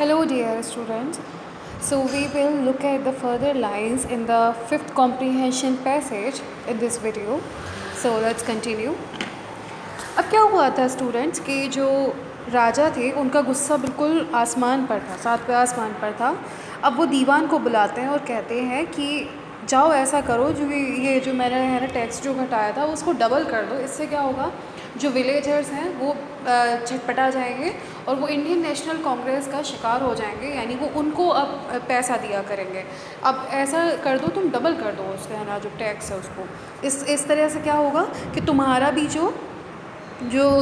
Hello, dear students. So, we will look at the further lines in the fifth comprehension passage in this video. So, let's continue. अब क्या हुआ था students कि जो राजा थे उनका गुस्सा बिल्कुल आसमान पर था, सातवें आसमान पर था। अब वो दीवान को बुलाते हैं और कहते हैं कि जाओ ऐसा करो, जो ये जो मैंने है ना टैक्स जो घटाया था उसको डबल कर दो। इससे क्या होगा, जो विलेजर्स हैं वो छटपटा जाएंगे और वो इंडियन नेशनल कांग्रेस का शिकार हो जाएंगे, यानी वो उनको अब पैसा दिया करेंगे। अब ऐसा कर दो, तुम डबल कर दो उसका है ना जो टैक्स है उसको। इस तरह से क्या होगा कि तुम्हारा भी जो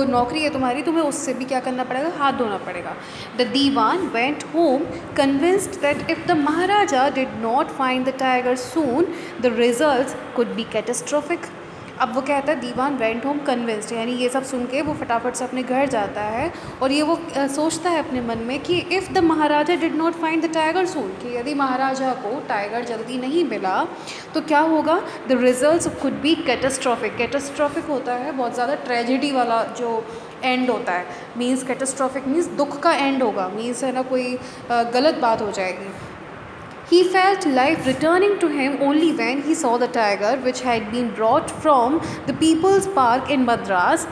नौकरी है तुम्हारी, तुम्हें उससे भी क्या करना पड़ेगा, हाथ धोना पड़ेगा। The dewan went home convinced that if the Maharaja did not find the tiger soon the results could be catastrophic. अब वो कहता है दीवान वेंट होम कन्विंस्ड, यानी ये सब सुन के वो फटाफट से अपने घर जाता है और ये वो सोचता है अपने मन में कि if the Maharaja did not find the tiger soon, कि यदि महाराजा को टाइगर जल्दी नहीं मिला तो क्या होगा, the results could be catastrophic. Catastrophic होता है बहुत ज़्यादा ट्रेजेडी वाला जो एंड होता है, मीन्स कैटास्ट्रोफिक मीन्स दुख का एंड होगा, मीन्स है ना कोई गलत बात हो जाएगी। He felt life returning to him only when he saw the tiger which had been brought from the People's Park in Madras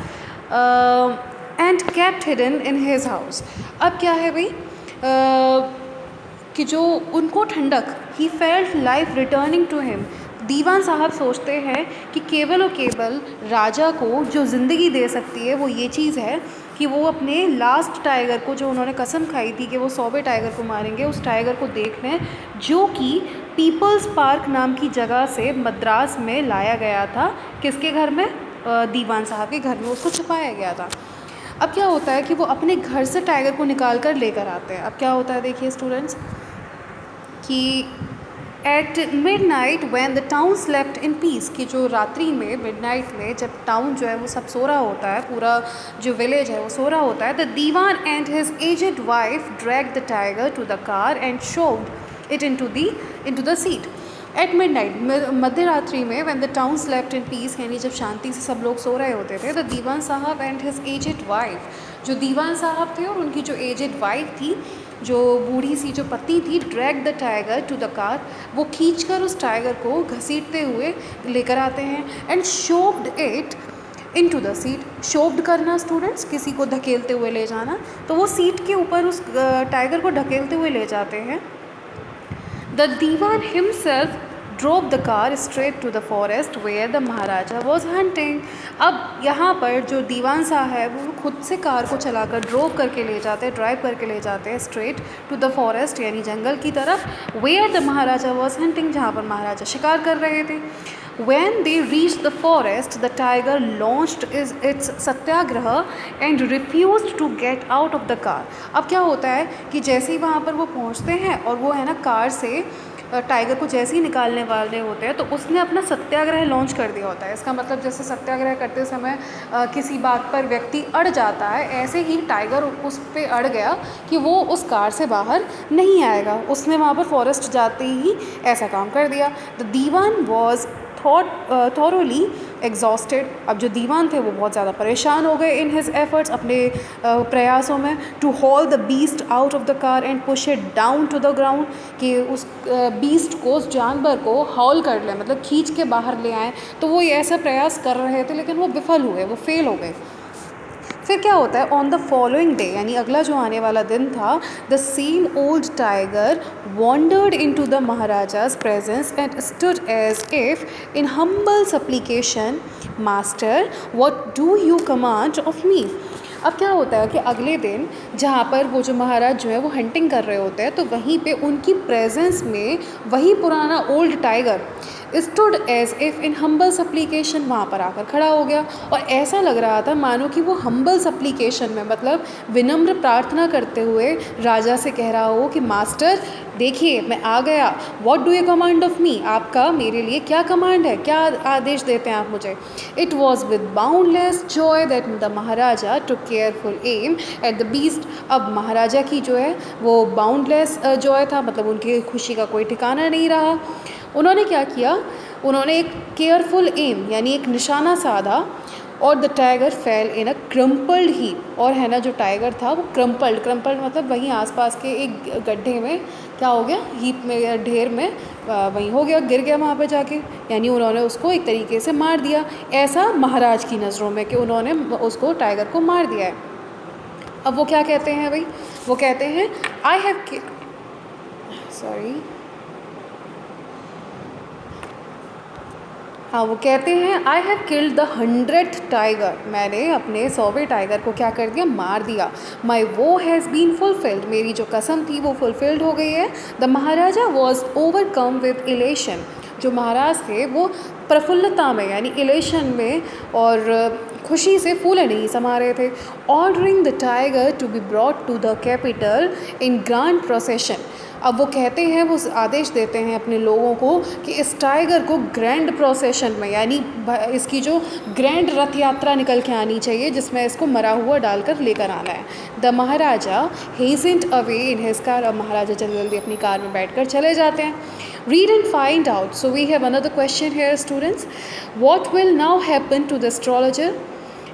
and kept hidden in his house. अब क्या है भाई कि जो उनको ठंडक, he felt life returning to him, दीवान साहब सोचते हैं कि केवल और केवल राजा को जो ज़िंदगी दे सकती है वो ये चीज़ है कि वो अपने लास्ट टाइगर को, जो उन्होंने कसम खाई थी कि वो 100वें टाइगर को मारेंगे, उस टाइगर को देखने जो कि पीपल्स पार्क नाम की जगह से मद्रास में लाया गया था। किसके घर में? दीवान साहब के घर में उसको छुपाया गया था। अब क्या होता है कि वो अपने घर से टाइगर को निकाल कर लेकर आते हैं। अब क्या होता है देखिए स्टूडेंट्स कि at midnight when the town slept in peace, कि जो रात्रि में मिडनाइट में जब टाउन जो है वो सब सो रहा होता है, पूरा जो विलेज है वो सो रहा होता है, the dewan and his aged wife drag the tiger to the car and shoved it into the seat at midnight, मध्य रात्रि में, when the town slept in peace, यानी जब शांति से सब लोग सो रहे होते थे, द दीवान साहब एंड हिज एजेड वाइफ, जो दीवान साहब थे और उनकी जो एजेड वाइफ थी, जो बूढ़ी सी जो पत्नी थी, drag the tiger to the car, वो खींचकर उस टाइगर को घसीटते हुए लेकर आते हैं and shoved it into the seat. Shoved करना स्टूडेंट्स, किसी को धकेलते हुए ले जाना, तो वो सीट के ऊपर उस टाइगर को ढकेलते हुए ले जाते हैं। The dewan himself drove the car straight to the forest where the Maharaja was hunting। अब यहाँ पर जो दीवान साहब है वो खुद से कार को चलाकर ड्रोव करके ले जाते हैं, ड्राइव करके ले जाते हैं स्ट्रेट टू द फॉरेस्ट, यानी जंगल की तरफ, where the Maharaja was hunting, जहाँ पर महाराजा शिकार कर रहे थे। When they reached the forest, the tiger launched its Satyagraha and refused to get out of the car। अब क्या होता है कि जैसे ही वहाँ पर वो पहुँचते हैं और वो है ना कार से टाइगर को जैसे ही निकालने वाले होते हैं तो उसने अपना सत्याग्रह लॉन्च कर दिया होता है। इसका मतलब जैसे सत्याग्रह करते समय किसी बात पर व्यक्ति अड़ जाता है, ऐसे ही टाइगर उस पे अड़ गया कि वो उस कार से बाहर नहीं आएगा। उसने वहाँ पर फॉरेस्ट जाते ही ऐसा काम कर दिया। The dewan was thoroughly exhausted. अब जो दीवान थे वो बहुत ज़्यादा परेशान हो गए इन हिज एफर्ट्स, अपने प्रयासों में, to haul the beast out of the car and push it down to the ground, कि उस बीस्ट को, उस जानवर को हॉल कर लें, मतलब खींच के बाहर ले आएँ। तो वो ये ऐसा प्रयास कर रहे थे लेकिन वो विफल हुए, वो फेल हो गए। फिर क्या होता है, ऑन द फॉलोइंग डे, यानी अगला जो आने वाला दिन था, the same old tiger wandered into the maharaja's presence and stood as if in humble supplication, master what do you command of me. अब क्या होता है कि अगले दिन जहाँ पर वो जो महाराज जो है वो हंटिंग कर रहे होते हैं, तो वहीं पे उनकी प्रेजेंस में वही पुराना old tiger stood as if in humble supplication, वहाँ पर आकर खड़ा हो गया और ऐसा लग रहा था मानो कि वो हम्बल सप्लीकेशन में, मतलब विनम्र प्रार्थना करते हुए राजा से कह रहा हो कि मास्टर देखिए मैं आ गया, what do you command of मी, आपका मेरे लिए क्या कमांड है, क्या आदेश देते हैं आप मुझे। It was with boundless joy that the Maharaja took careful aim at the beast. अब महाराजा की जो है वो बाउंडलेस जॉय था, मतलब उनकी खुशी का कोई ठिकाना नहीं रहा। उन्होंने क्या किया, उन्होंने एक केयरफुल एम यानी एक निशाना साधा और the tiger fail in a crumpled heap, और है ना जो टाइगर था वो क्रम्पल्ड मतलब वहीं आसपास के एक गड्ढे में क्या हो गया, हीप में या ढेर में वहीं हो गया, गिर गया वहाँ पे जाके, यानी उन्होंने उसको एक तरीके से मार दिया, ऐसा महाराज की नज़रों में कि उन्होंने उसको टाइगर को मार दिया है। अब वो क्या कहते हैं भाई, वो कहते हैं आई हैव हाँ वो कहते हैं I have killed the 100th tiger, मैंने अपने 100वें टाइगर को क्या कर दिया, मार दिया। माई वो हैज़ बीन फुलफिल्ड, मेरी जो कसम थी वो फुलफिल्ड हो गई है। The Maharaja was overcome with elation, जो महाराज थे वो प्रफुल्लता में यानी इलेशन में और खुशी से फूले नहीं समा रहे थे। Ordering the tiger to be brought to the capital in grand procession, अब वो कहते हैं, वो आदेश देते हैं अपने लोगों को कि इस टाइगर को ग्रैंड प्रोसेशन में यानी इसकी जो ग्रैंड रथ यात्रा निकल के आनी चाहिए जिसमें इसको मरा हुआ डालकर लेकर आना है। The maharaja hastened away in his car, अब महाराजा जल्दी जल्दी अपनी कार में बैठकर चले जाते हैं। Read and find out, so we have another question here students, what will now happen to the astrologer,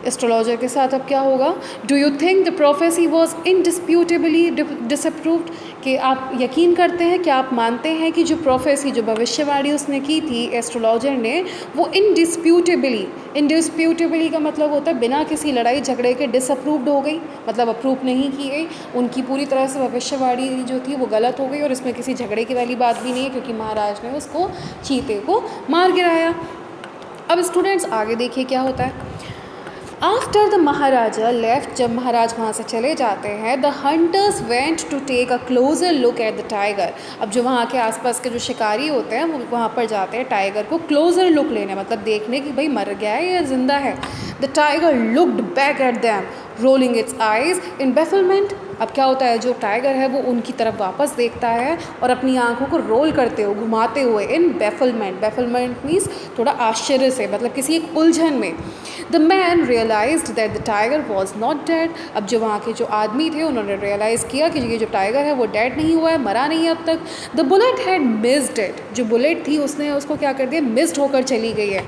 astrologer के साथ अब क्या होगा। Do you think the prophecy was indisputably disproved, कि आप यकीन करते हैं, क्या आप मानते हैं कि जो प्रोफेसी जो भविष्यवाणी उसने की थी एस्ट्रोलॉजर ने वो इनडिस्प्यूटेबली का मतलब होता है बिना किसी लड़ाई झगड़े के डिसअप्रूव्ड हो गई, मतलब अप्रूव नहीं की गई, उनकी पूरी तरह से भविष्यवाणी जो थी वो गलत हो गई और इसमें किसी झगड़े की वाली बात भी नहीं है क्योंकि महाराज ने उसको चीते को मार गिराया। अब स्टूडेंट्स आगे देखिए क्या होता है। आफ्टर द महाराजा लेफ्ट, जब महाराज वहाँ से चले जाते हैं, the hunters went to take a closer look at the tiger, अब जो वहाँ के आसपास के जो शिकारी होते हैं वो वहाँ पर जाते हैं टाइगर को क्लोजर लुक लेने, मतलब देखने कि भाई मर गया है या जिंदा है। The tiger looked back at them rolling its eyes in bafflement, अब क्या होता है जो टाइगर है वो उनकी तरफ वापस देखता है और अपनी आंखों को रोल करते हुए घुमाते हुए, इन बेफिलमेंट मीन्स थोड़ा आश्चर्य से, मतलब किसी एक उलझन में। The man realised that the tiger was not dead, अब जो वहाँ के जो आदमी थे उन्होंने रियलाइज़ किया कि ये जो टाइगर है वो डेड नहीं हुआ है, मरा नहीं है अब तक। The bullet had missed it, जो बुलेट थी उसने उसको क्या कर दिया, मिस्ड होकर चली गई है।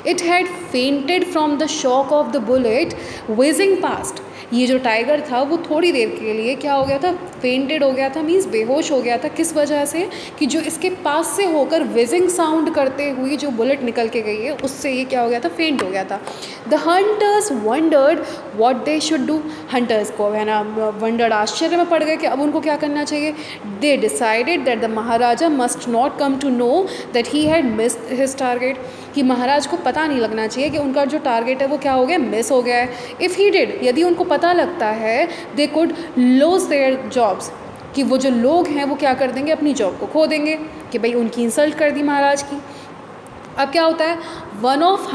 It had fainted from the shock of the bullet whizzing past, ये जो टाइगर था वो थोड़ी देर के लिए क्या हो गया था, फेंटेड हो गया था, मीन्स बेहोश हो गया था। किस वजह से, कि जो इसके पास से होकर विजिंग साउंड करते हुई जो बुलेट निकल के गई है उससे ये क्या हो गया था, फेंट हो गया था। The hunters wondered what they should do, hunters को है ना वंडर्ड, आश्चर्य में पड़ गए कि अब उनको क्या करना चाहिए। They decided that the Maharaja must not come to know that he had missed his target, कि महाराज को पता नहीं लगना चाहिए कि उनका जो टारगेट है वो क्या हो गया, मिस हो गया है। इफ़ ही डिड, यदि उनको पता लगता है, they could lose their jobs, कि वो जो लोग हैं वो क्या कर देंगे, अपनी जॉब को खो देंगे, कि भाई उनकी इंसल्ट कर दी महाराज की। अब क्या होता है, one of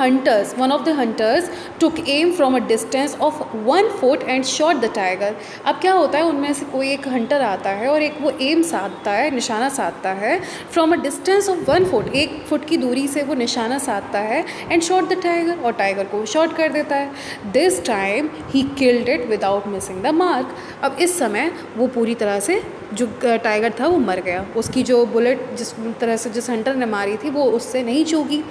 the hunters took am from a distance of 1 foot and shot the tiger. अब क्या होता है, उनमें से कोई एक हंटर आता है और एक वो एम साधता है, निशाना साधता है, from a distance of 1 foot, 1 foot की दूरी से वो निशाना साधता है, एंड शॉट द टाइगर, और टाइगर को शॉट कर देता है। This time he killed it without missing the mark, अब इस समय वो पूरी तरह से जो टाइगर था वो मर गया, उसकी जो बुलेट जिस तरह से जिस हंटर ने मारी थी वो उससे नहीं चूकी।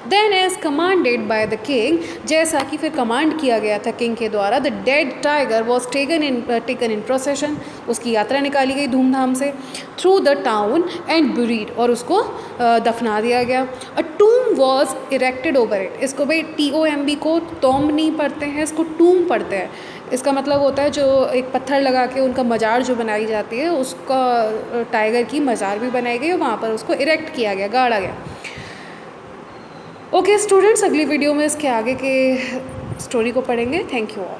Then as commanded by the king, जैसा कि फिर कमांड किया गया था किंग के द्वारा, the dead tiger was taken in procession, उसकी यात्रा निकाली गई धूमधाम से, through the town and buried, और उसको दफना दिया गया। A tomb was erected over it, इसको भाई TOMB को टॉम्ब नहीं पढ़ते हैं, इसको टूम पढ़ते हैं। इसका मतलब होता है जो एक पत्थर लगा के उनका मज़ार जो बनाई जाती है, उसका टाइगर की मज़ार भी बनाई गई और वहाँ पर उसको इरेक्ट किया गया, गाड़ा गया। ओके स्टूडेंट्स, अगली वीडियो में इसके आगे के स्टोरी को पढ़ेंगे। Thank you all.